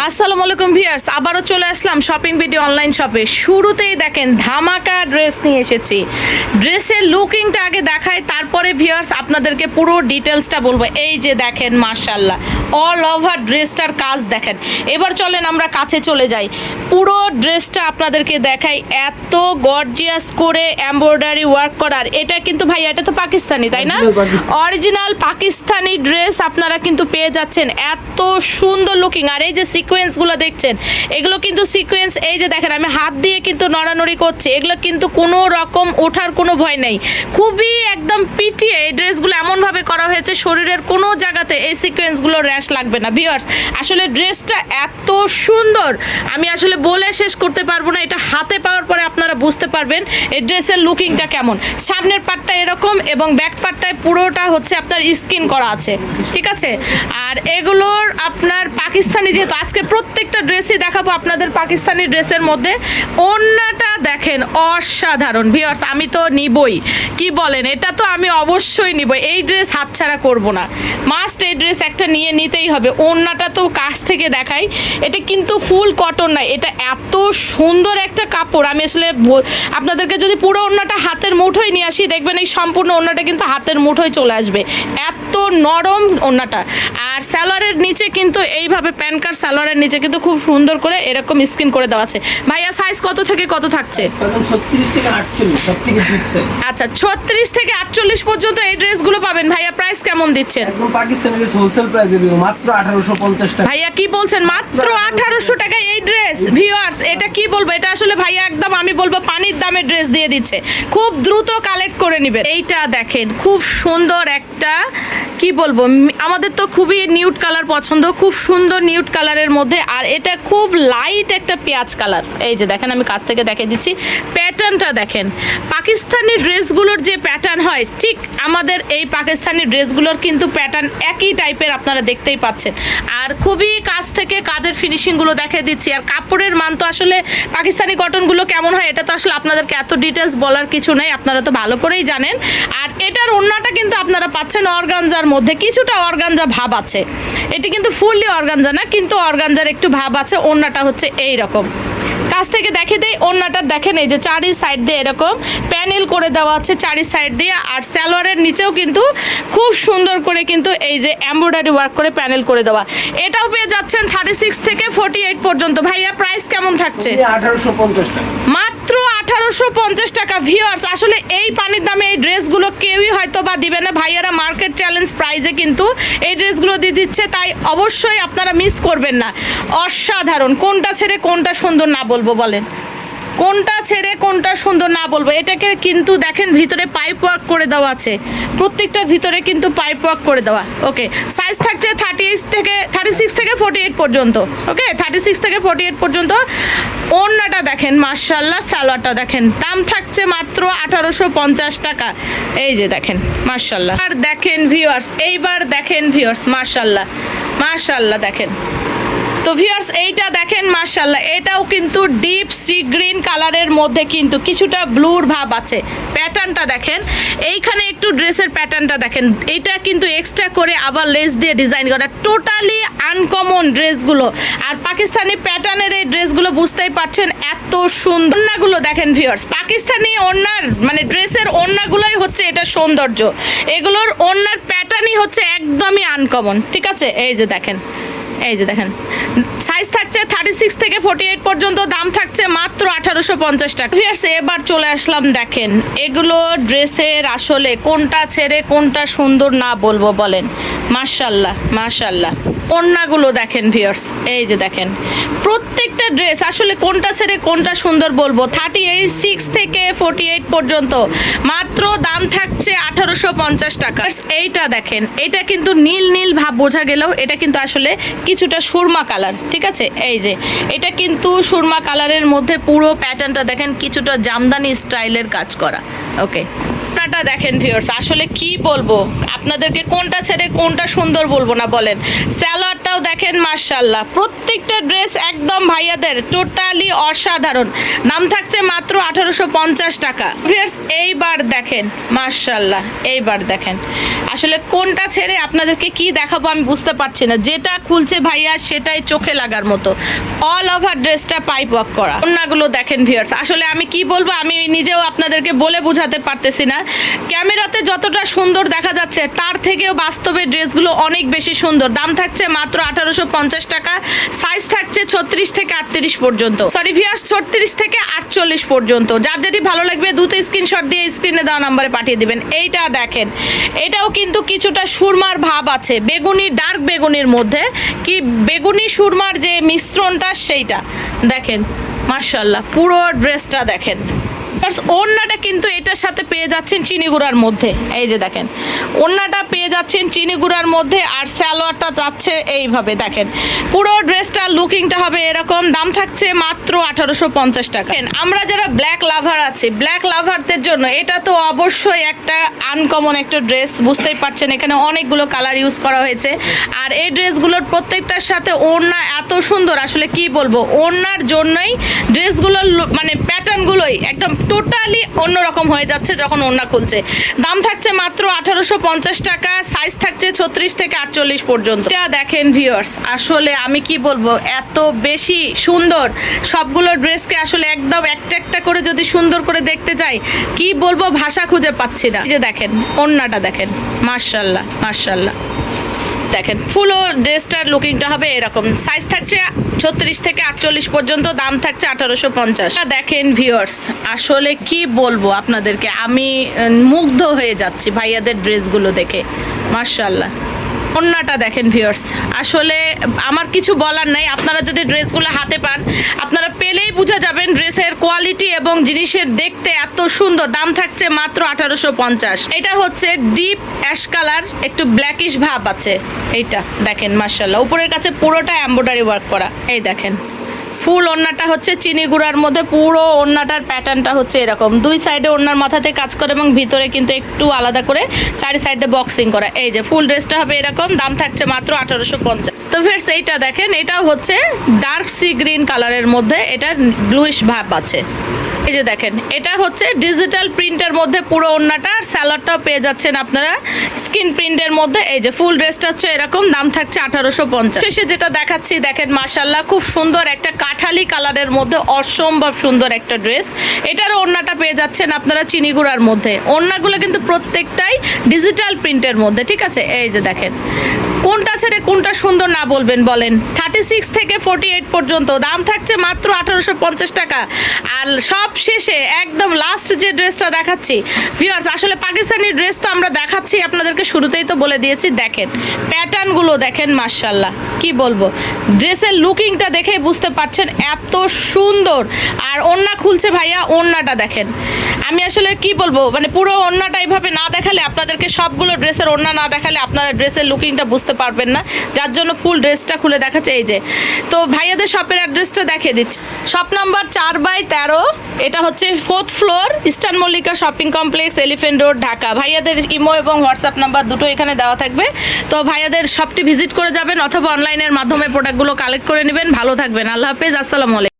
আসসালামু আলাইকুম ভিউয়ার্স, আবারও চলে আসলাম শপিং ভিডিও অনলাইন শপে। শুরুতেই দেখেন ধামাকা ড্রেস নিয়ে এসেছি। ড্রেসের লুকিংটা আগে দেখাই, তারপরে ভিউয়ার্স আপনাদেরকে পুরো ডিটেলসটা বলবো। এই যে দেখেন মাশাআল্লাহ, অল ওভার ড্রেসটার কাজ দেখেন। এবার চলেন আমরা কাছে চলে যাই, পুরো ড্রেসটা আপনাদেরকে দেখাই। এত গর্জিয়াস করে এমব্রয়ডারি ওয়ার্ক করার, এটা কিন্তু ভাই এটা তো পাকিস্তানি তাই না? অরিজিনাল পাকিস্তানি ড্রেস আপনারা কিন্তু পেয়ে যাচ্ছেন। এত সুন্দর লুকিং, আর এই যে সিকোয়েন্সগুলো দেখছেন, এগুলো কিন্তু সিকোয়েন্স। এই যে দেখেন আমি হাত দিয়ে কিন্তু নড়ানড়ি করছি, এগুলো কিন্তু কোনো রকম ওঠার কোনো ভয় নেই। খুবই একদম পিটিয়ে এই ড্রেসগুলো এমনভাবে করা হয়েছে, শরীরের কোনো জায়গাতে এই সিকোয়েন্সগুলো র্যাশ লাগবে না। ভিউয়ার্স আসলে ড্রেসটা এত সুন্দর, আমি আসলে বলে শেষ করতে পারবো না। এটা হাতে পাওয়ার পরে আপনারা বুঝতে পারবেন এই ড্রেসের লুকিংটা কেমন। সামনের পাটটা এরকম এবং ব্যাক পাটটায় পুরোটা হচ্ছে আপনার স্কিন করা আছে, ঠিক আছে? আর এগুলোর আপনার পাকিস্তানি, যেহেতু আজকে প্রত্যেকটা ড্রেসই দেখাবো আপনাদের পাকিস্তানি ড্রেসের মধ্যে। ওড়নাটা দেখেন অসাধারণ। ভিউয়ার্স আমি তো নিবই, কি বলেন, এটা তো আমি অবশ্যই নিব। এই ড্রেস হাতছাড়া করব না, মাস্ট এই ড্রেস একটা নিতেই হবে। ওড়নাটা তো কাছ থেকে দেখাই, এটা কিন্তু ফুল কটন নয়, এটা এত সুন্দর একটা কাপড়। আমি আসলে আপনাদেরকে যদি পুরো ওড়নাটা হাতের মুঠোয় নিয়ে আসি, দেখবেন এই সম্পূর্ণ ওড়নাটা কিন্তু হাতের মুঠোয় চলে আসবে, এত নরম ওড়নাটা। আর সালোয়ারের নিচে কিন্তু এইভাবে প্যান্ট কাট, সালোয়ারের নিচে কিন্তু খুব সুন্দর করে এরকম স্কিন করে দেওয়া আছে। ভাইয়া সাইজ কত থেকে কত থাকছে? 36 থেকে 48, সবথেকে বিগ সাইজ। আচ্ছা 36 থেকে 48 পর্যন্ত এই ড্রেসগুলো পাবেন। ভাইয়া প্রাইস কেমন দিচ্ছেন? একদম পাকিস্তানি ড্রেস হোলসেল প্রাইসে দিব মাত্র 1850 টাকা। ভাইয়া কি বলছেন, মাত্র 1800 টাকায় এই ড্রেস? ভিউয়ার্স এটা কি বলবো, এটা আসলে ভাইয়া একদম আমি বলবো পানির দামে ড্রেস দিয়ে দিচ্ছে। খুব দ্রুত কালেক্ট করে নেবেন। এইটা দেখেন খুব সুন্দর একটা, কি বলবো, আমাদের তো খুবই নিউড কালার পছন্দ, খুব সুন্দর নিউড কালারের মধ্যে। আর এটা খুব লাইট একটা পেঁয়াজ কালার। এই যে দেখেন আমি কাছ থেকে দেখিয়ে দিচ্ছি, প্যাটার্নটা দেখেন। পাকিস্তানি ড্রেসগুলোর যে প্যাটার্ন হয়, ঠিক আমাদের এই পাকিস্তানি ড্রেসগুলোর কিন্তু প্যাটার্ন একই টাইপের আপনারা দেখতেই পাচ্ছেন। আর খুবই কাছ থেকে কাজের ফিনিশিংগুলো দেখিয়ে দিচ্ছি। আর কাপড়ের মান তো আসলে পাকিস্তানি কটনগুলো কেমন হয়, এটা তো আসলে আপনাদেরকে এত ডিটেলস বলার কিছু নেই, আপনারা তো ভালো করেই জানেন। আর এটার ওড়নাটা কিন্তু আপনারা পাচ্ছেন অর্গানজার মধ্যে, কিছুটা অর্গানজা ভাব আছে। এটি কিন্তু ফুললি অর্গানজা না, কিন্তু অর্গানজার একটু ভাব আছে। ওড়নাটা হচ্ছে এই রকম, কাছ থেকে দেখে দেই। ওড়নাটা দেখেন এই যে চারি সাইড দিয়ে এরকম প্যানেল করে দেওয়া আছে চারি সাইড দিয়ে। আর সালোয়ারের নিচেও কিন্তু খুব সুন্দর করে কিন্তু এই যে এমব্রয়ডারি ওয়ার্ক করে প্যানেল করে দেওয়া। এটাও পেয়ে যাচ্ছেন 36 থেকে 48 পর্যন্ত। ভাইয়া প্রাইস কেমন থাকছে? 1850 টাকা, মাত্র 1850 টাকা। ভিউয়ার্স আসলে এই পানির দামে এই ড্রেসগুলো কেউই হয়তো বা দিবে না। ভাইয়ারা মার্কেট চ্যালেঞ্জ প্রাইজে কিন্তু এই ড্রেসগুলো দিয়ে দিচ্ছে, তাই অবশ্যই আপনারা মিস করবেন না। অসাধারণ, কোনটা ছেড়ে কোনটা সুন্দর না বলবো বলেন, কোনটা ছেড়ে কোনটা সুন্দর না বলবো। এটাকে কিন্তু দেখেন ভিতরে পাইপ ওয়ার্ক করে দেওয়া আছে, প্রত্যেকটার ভিতরে কিন্তু পাইপ ওয়ার্ক করে দেওয়া। ওকে, সাইজ থাকছে 36 থেকে 48 পর্যন্ত। ওকে, 36 থেকে 48 পর্যন্ত। ওড়নাটা দেখেন মাশাআল্লাহ, সালোয়ারটা দেখেন, দাম থাকছে মাত্র 1850 টাকা। এই যে দেখেন মাশাআল্লাহ। আর দেখেন ভিউয়ার্স, এইবার দেখেন ভিউয়ার্স মাশাআল্লাহ মাশাআল্লাহ দেখেন। তো ভিউয়ার্স এইটা দেখেন মাশাআল্লাহ, এটাও কিন্তু ডিপ সি গ্রিন কালারের মধ্যে কিন্তু কিছুটা ব্লুর ভাব আছে। প্যাটার্নটা দেখেন, এইখানে একটু ড্রেসের প্যাটার্নটা দেখেন, এইটা কিন্তু এক্সট্রা করে আবার লেস দিয়ে ডিজাইন করা, টোটালি আনকমন ড্রেসগুলো। আর পাকিস্তানি প্যাটার্নের এই ড্রেসগুলো বুঝতেই পারছেন এত সুন্দর। ওড়নাগুলো দেখেন ভিউয়ার্স, পাকিস্তানি ওড়নার মানে ড্রেসের ওড়নাগুলোই হচ্ছে এটা সৌন্দর্য। এগুলোর ওড়নার প্যাটার্নই হচ্ছে একদমই আনকমন, ঠিক আছে? এই যে দেখেন, এই যে দেখেন, সাইজ থাকছে 36 থেকে 48 পর্যন্ত, দাম থাকছে মাত্র 1850 টাকা। এবার চলে আসলাম, দেখেন এগুলো ড্রেসের আসলে কোনটা ছেড়ে কোনটা সুন্দর না বলবো বলেন। মাশাআল্লাহ মাশাআল্লাহ, ওড়নাগুলো দেখেন ভিউয়ার্স, এই যে দেখেন প্রত্যেকটা ড্রেস আসলে কোনটা ছেড়ে কোনটা সুন্দর বলবো। 36 থেকে 48 পর্যন্ত, মাত্র দাম থাকছে 1850 টাকা। এইটা দেখেন, এটা কিন্তু নীল নীল ভাব বোঝা গেলেও এটা কিন্তু আসলে কিছুটা সুরমা কালার, ঠিক আছে? এই যে এটা কিন্তু সুরমা কালারের মধ্যে পুরো প্যাটার্নটা দেখেন কিছুটা জামদানি স্টাইলের কাজ করা। ওকে, ওড়নাটা দেখেন ভিউয়ার্স, আসলে কি বলবো আপনাদেরকে, কোনটা ছেড়ে কোনটা সুন্দর বলবো না বলেন। সালোয়ারটাও দেখেন মাশাআল্লাহ, প্রত্যেকটা ড্রেস একদম ভাইয়াদের টোটালি অসাধারণ। দাম থাকছে মাত্র 1850 টাকা। ভিউয়ার্স এইবার দেখেন মাশাআল্লাহ, এইবার দেখেন আসলে কোনটা ছেড়ে আপনাদেরকে কি দেখাবো আমি বুঝতে পারছি না। যেটা খুলছে ভাইয়া সেটাই চোখে লাগার মতো, অল ওভার ড্রেসটা পাইপ ওয়ার্ক করা। ওড়নাগুলো দেখেন ভিউয়ার্স, আসলে আমি কি বলবো আমি নিজেও আপনাদেরকে বলে বোঝাতে পারতেছি না। ক্যামেরাতে যতটা সুন্দর দেখা যাচ্ছে তার থেকেও বাস্তবে ড্রেসগুলো অনেক বেশি সুন্দর। দাম থাকছে মাত্র 1850 টাকা। সাইজ থাকছে 36 থেকে 38 পর্যন্ত, সরি ভিউয়ার্স 36 থেকে 48 পর্যন্ত। যার যেটি ভালো লাগবে দ্রুত স্ক্রিনশট দিয়ে স্ক্রিনে দেওয়া নাম্বারে পাঠিয়ে দিবেন। এইটা দেখেন, এটাও কিন্তু কিছুটা সুরমার ভাব আছে, বেগুনি, ডার্ক বেগুনির মধ্যে কি বেগুনি সুরমার যে মিশ্রণটা সেইটা দেখেন মাশাআল্লাহ। পুরো ড্রেসটা দেখেন, ওড়নাটা কিন্তু এটার সাথে পেয়ে যাচ্ছেন চিনি গুঁড়ার মধ্যে। এই যে দেখেন ওড়নাটা পেয়ে যাচ্ছেন চিনি গুঁড়ার মধ্যে, আর সালোয়ারটা যাচ্ছে এইভাবে দেখেন। পুরো ড্রেসটা লুকিংটা হবে এরকম। দাম থাকছে মাত্র 1850 টাকা। আমরা যারা ব্ল্যাক লাভার আছি, ব্ল্যাক লাভারদের জন্য এটা তো অবশ্যই একটা আনকমন একটা ড্রেস, বুঝতেই পারছেন এখানে অনেকগুলো কালার ইউজ করা হয়েছে। আর এই ড্রেসগুলোর প্রত্যেকটার সাথে ওড়না এত সুন্দর, আসলে কি বলবো, ওড়নার জন্যই ড্রেসগুলোর মানে প্যাটার্নগুলোই একদম টোটালি অন্যরকম হয়ে যাচ্ছে যখন ওড়না খুলছে। দাম থাকছে মাত্র 1850 টাকা। সাইজ থাকছে 36 থেকে 48 পর্যন্ত। এটা দেখেন ভিউয়ার্স, আসলে আমি কি বলবো, এত বেশি সুন্দর সবগুলো ড্রেসকে আসলে একদম একটা একটা করে যদি সুন্দর করে দেখতে যাই কি বলবো, ভাষা খুঁজে পাচ্ছি না। এই যে দেখেন ওড়নাটা দেখেন মাশাআল্লাহ মাশাআল্লাহ, দেখেন ফুল ড্রেসটার লুকিংটা হবে এরকম। সাইজ থাকছে 36 থেকে 48 পর্যন্ত। দাম থাকছে 1850। দেখেন ভিউয়ার্স, আসলে কি বলবো আপনাদেরকে, আমি মুগ্ধ হয়ে যাচ্ছি ভাইয়াদের ড্রেসগুলো দেখে মাশাআল্লাহ। ওড়নাটা দেখেন ভিউয়ার্স, আসলে আমার কিছু বলার নাই। আপনারা যদি ড্রেসগুলো হাতে পান আপনারা পেলেই বোঝা যাবেন ড্রেসের কোয়ালিটি এবং জিনিসের দেখতে এত সুন্দর। দাম থাকছে মাত্র 1850। এটা হচ্ছে ডিপ অ্যাশ কালার, একটু ব্ল্যাকিশ ভাব আছে। এইটা দেখেন মাশাআল্লাহ, উপরের কাছে পুরোটা এমব্রয়ডারি ওয়ার্ক করা। এই দেখেন ফুল ওড়নাটা হচ্ছে চিনি গুঁড়ার মধ্যে, পুরো ওড়নাটার প্যাটার্নটা হচ্ছে এরকম। দুই সাইডে ওড়নার মাথাতে কাজ করে এবং ভিতরে কিন্তু একটু আলাদা করে চারি সাইডে বক্সিং করা। এই যে ফুল ড্রেসটা হবে এরকম। দাম থাকছে মাত্র 1850। তো ফ্রেন্ডস এইটা দেখেন, এটাও হচ্ছে ডার্ক সি গ্রিন কালারের মধ্যে, এটা ব্লুইশ ভাব আছে। এই যে দেখেন এটা হচ্ছে ডিজিটাল প্রিন্টের মধ্যে পুরো ওড়নাটা, আর সালোয়ারটাও পেয়ে যাচ্ছেন আপনারা স্কিন প্রিন্টের মধ্যে। এই যে ফুল ড্রেসটা হচ্ছে এরকম। দাম থাকছে 1850। শেষে যেটা দেখাচ্ছি দেখেন মাশাআল্লাহ, খুব সুন্দর একটা কাঠালি কালারের মধ্যে অসম্ভব সুন্দর একটা ড্রেস। এটারও ওড়নাটা পেয়ে যাচ্ছেন আপনারা চিনি গুঁড়ার মধ্যে। ওড়নাগুলো কিন্তু প্রত্যেকটাই ডিজিটাল প্রিন্টের মধ্যে, ঠিক আছে। এই যে দেখেন কোনটা ছেড়ে কোনটা সুন্দর না বলবেন বলেন। 36 থেকে 48 পর্যন্ত। দাম থাকছে মাত্র 1850 টাকা। আর সব শেষে একদম লাস্ট যে ড্রেসটা দেখাচ্ছি ভিউয়ার্স, আসলে পাকিস্তানি ড্রেস তো আমরা দেখাচ্ছি আপনাদেরকে, শুরুতেই তো বলে দিয়েছি। দেখেন প্যাটার্নগুলো দেখেন মাশাআল্লাহ, কি বলবো, ড্রেসের লুকিংটা দেখে বুঝতে পারছেন এত সুন্দর। আর ওড়না খুলছে ভাইয়া, ওড়নাটা দেখেন। আমি আসলে কি বলবো, মানে পুরো ওড়নাটা এইভাবে না দেখালে আপনাদেরকে, সবগুলো ড্রেসের ওড়না না দেখালে আপনারা ড্রেসের লুকিংটা বুঝতে পারবেন না, যার জন্য ফুল ড্রেসটা খুলে দেখাচ্ছে। এই যে তো ভাইয়াদের শপের অ্যাড্রেসটা দেখিয়ে দিচ্ছি। শপ নাম্বার 4/13, এটা হচ্ছে 4th floor, eastern Mallika shopping complex, elephant road, Dhaka. ভাইয়াদের ইমো এবং হোয়াটসঅ্যাপ নাম্বার দুটো এখানে দেওয়া থাকবে। তো ভাইয়াদের শপটি ভিজিট করে যাবেন অথবা অনলাইনের মাধ্যমে প্রোডাক্টগুলো কালেক্ট করে নেবেন। ভালো থাকবেন, আল্লাহ হাফেজ, আসসালামু আলাইকুম।